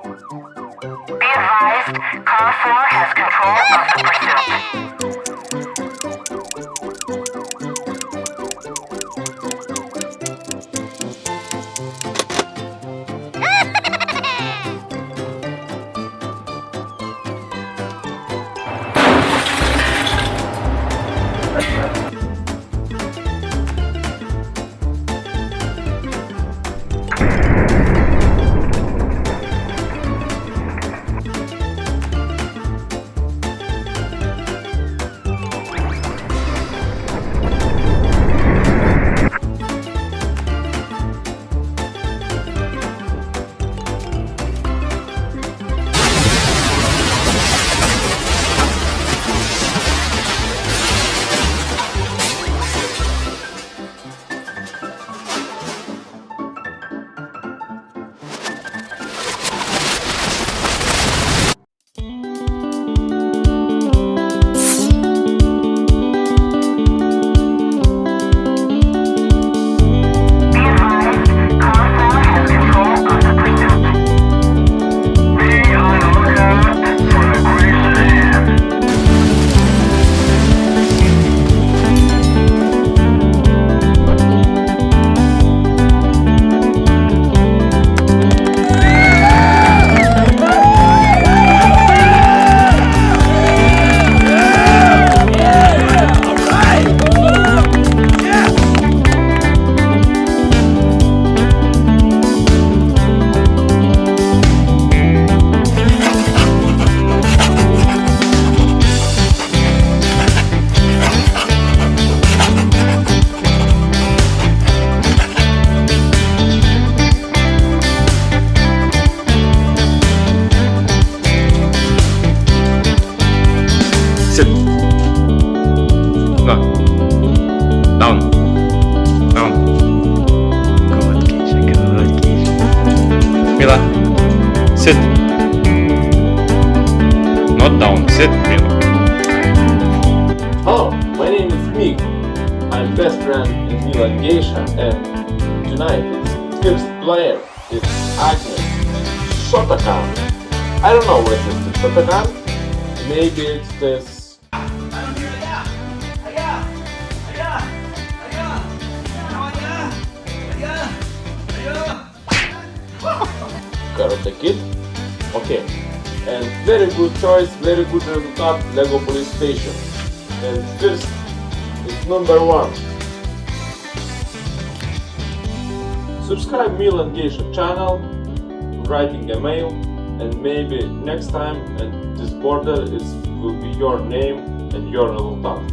Be advised, Car 4 has control of the pursuit. Sit. No. Down. Down. Good, Geisha. Good, Geisha. Mila. Sit. Not down. Sit, Mila. Hello, my name is Mig. I'm best friend in Mila Geisha, and tonight it's first player. It's Agnius Shotocan. I don't know what is the Shotocan. Maybe it's this. Karate Kid. Okay. And very good choice, very good result, Lego Police Station. And first, it's number 1. Subscribe Mila Geisha channel, writing a mail, and maybe next time at this border will be your name and your result.